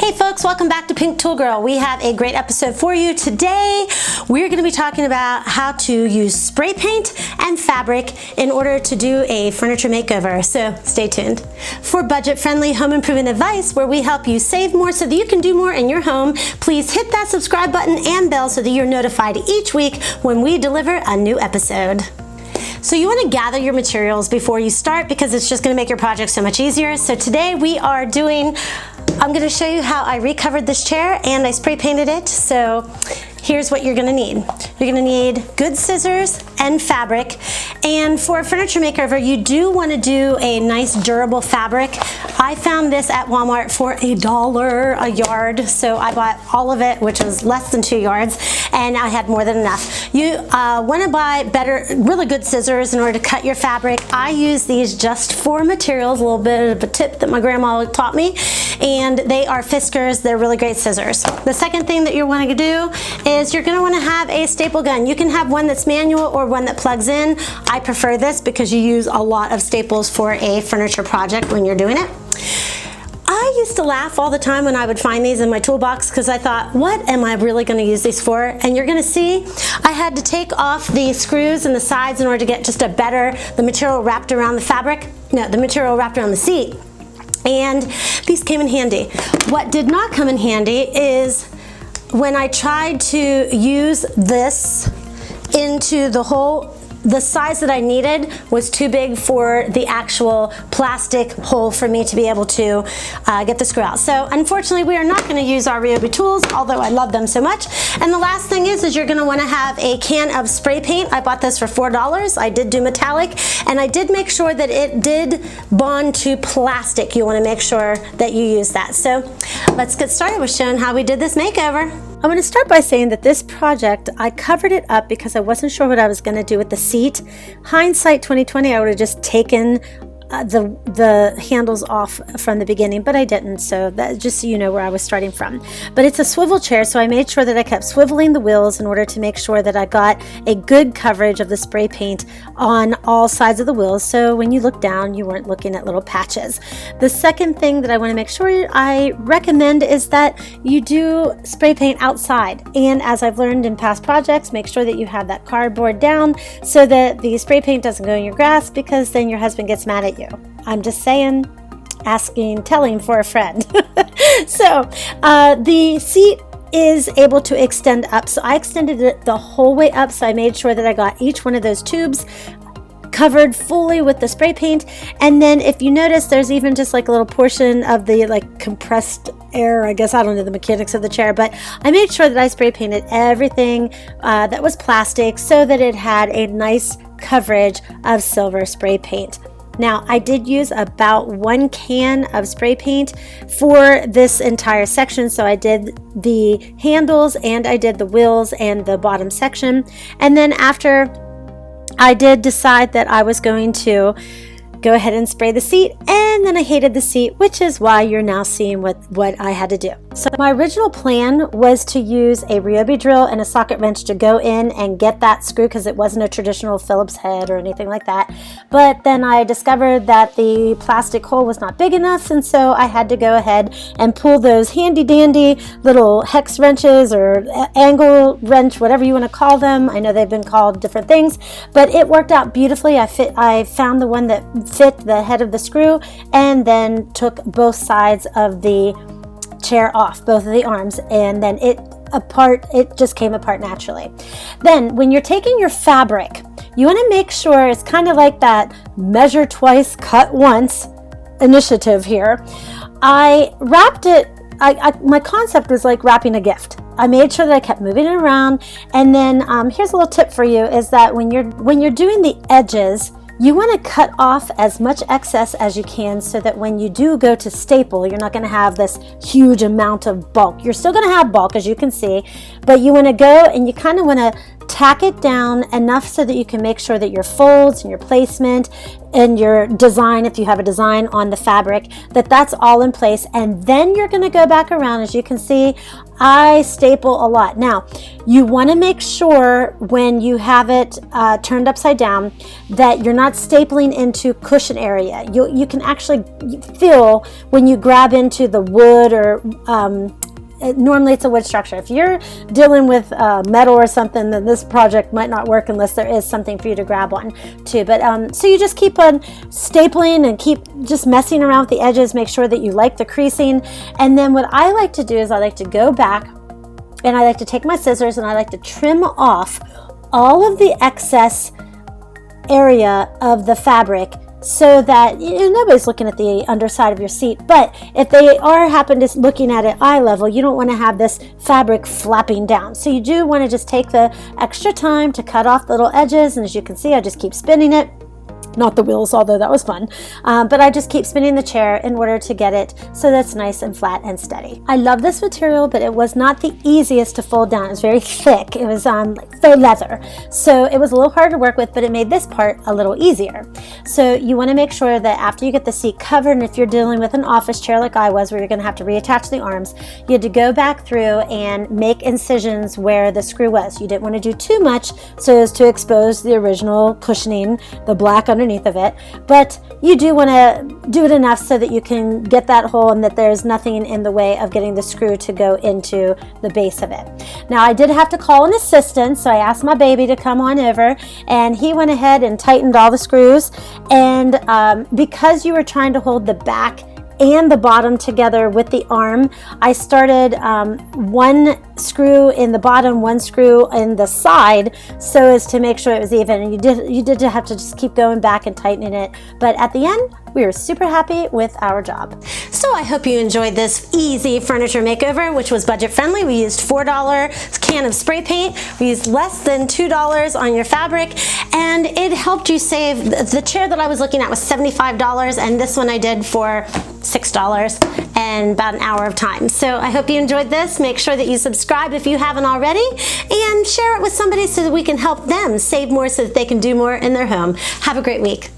Hey folks, welcome back to PinkToolGirl. We have a great episode for you. Today, we're going to be talking about how to use spray paint and fabric in order to do a furniture makeover. So stay tuned. For budget-friendly home improvement advice, where we help you save more so that you can do more in your home, please hit that subscribe button and bell so that you're notified each week when we deliver a new episode. So you want to gather your materials before you start because it's just going to make your project so much easier. So today I'm going to show you how I recovered this chair and I spray painted it. So here's what you're going to need. You're going to need good scissors and fabric. And for a furniture makeover, you do want to do a nice durable fabric. I found this at Walmart for $1 a yard. So I bought all of it, which was less than 2 yards, and I had more than enough. You want to buy really good scissors in order to cut your fabric. I use these just for materials, a little bit of a tip that my grandma taught me. And they are Fiskars. They're really great scissors. The second thing that you're wanting to do is you're going to want to have a staple gun. You can have one that's manual or one that plugs in. I prefer this because you use a lot of staples for a furniture project when you're doing it. I used to laugh all the time when I would find these in my toolbox because I thought, what am I really going to use these for? And you're going to see I had to take off the screws and the sides in order to get just the material wrapped around the fabric. No, the material wrapped around the seat. And these came in handy. What did not come in handy is when I tried to use this into the hole, the size that I needed was too big for the actual plastic hole for me to be able to get the screw out. So unfortunately, we are not going to use our Ryobi tools, although I love them so much. And the last thing is you're going to want to have a can of spray paint. I bought this for $4. I did do metallic, and I did make sure that it did bond to plastic. You want to make sure that you use that. So let's get started with showing how we did this makeover. I'm going to start by saying that this project, I covered it up because I wasn't sure what I was going to do with the seat. Hindsight 2020, I would have just taken the handles off from the beginning, but I didn't, so that just so you know where I was starting from. But it's a swivel chair, so I made sure that I kept swiveling the wheels in order to make sure that I got a good coverage of the spray paint on all sides of the wheels, so when you look down, you weren't looking at little patches. The second thing that I want to make sure I recommend is that you do spray paint outside, and as I've learned in past projects, make sure that you have that cardboard down so that the spray paint doesn't go in your grass, because then your husband gets mad at you. I'm just saying, telling for a friend. So the seat is able to extend up. So I extended it the whole way up. So I made sure that I got each one of those tubes covered fully with the spray paint. And then if you notice, there's even just like a little portion of the compressed air, I guess, I don't know the mechanics of the chair, but I made sure that I spray painted everything that was plastic so that it had a nice coverage of silver spray paint. Now, I did use about 1 can of spray paint for this entire section. So I did the handles and I did the wheels and the bottom section. And then after, I did decide that I was going to go ahead and spray the seat, and then I hated the seat, which is why you're now seeing what I had to do. So my original plan was to use a Ryobi drill and a socket wrench to go in and get that screw, because it wasn't a traditional Phillips head or anything like that. But then I discovered that the plastic hole was not big enough, and so I had to go ahead and pull those handy dandy little hex wrenches or angle wrench, whatever you want to call them. I know they've been called different things, but it worked out beautifully. I found the one that fit the head of the screw, and then took both sides of the chair off, both of the arms, and then it just came apart naturally. Then when you're taking your fabric, you want to make sure it's kind of like that measure twice, cut once initiative here. I wrapped it, my concept was like wrapping a gift. I made sure that I kept moving it around, and then here's a little tip for you, is that when you're doing the edges, you want to cut off as much excess as you can so that when you do go to staple, you're not going to have this huge amount of bulk. You're still going to have bulk, as you can see, but you want to go and you kind of want to tack it down enough so that you can make sure that your folds and your placement and your design, if you have a design on the fabric, that's all in place. And then you're going to go back around. As you can see, I staple a lot. Now, you want to make sure when you have it turned upside down that you're not stapling into cushion area. You can actually feel when you grab into the wood or normally it's a wood structure. If you're dealing with metal or something, then this project might not work unless there is something for you to grab on too. But so you just keep on stapling and keep just messing around with the edges, make sure that you like the creasing. And then what I like to do is I like to go back and I like to take my scissors and I like to trim off all of the excess area of the fabric, so that nobody's looking at the underside of your seat. But if they happen to looking at it eye level, you don't want to have this fabric flapping down. So you do want to just take the extra time to cut off the little edges. And as you can see, I just keep spinning it. Not the wheels, although that was fun. But I just keep spinning the chair in order to get it so that's nice and flat and steady. I love this material, but it was not the easiest to fold down. It was very thick. It was like faux leather. So it was a little hard to work with, but it made this part a little easier. So you want to make sure that after you get the seat covered, and if you're dealing with an office chair like I was, where you're going to have to reattach the arms, you had to go back through and make incisions where the screw was. You didn't want to do too much so as to expose the original cushioning, the black underneath of it, but you do want to do it enough so that you can get that hole and that there's nothing in the way of getting the screw to go into the base of it. Now, I did have to call an assistant, so I asked my baby to come on over, and he went ahead and tightened all the screws. And because you were trying to hold the back and the bottom together with the arm, I started one screw in the bottom, one screw in the side, so as to make sure it was even. And you did have to just keep going back and tightening it. But at the end, we were super happy with our job. So I hope you enjoyed this easy furniture makeover, which was budget friendly. We used $4 can of spray paint. We used less than $2 on your fabric, and it helped you save. The chair that I was looking at was $75, and this one I did for $6 and about an hour of time. So I hope you enjoyed this. Make sure that you subscribe if you haven't already, and share it with somebody so that we can help them save more so that they can do more in their home. Have a great week.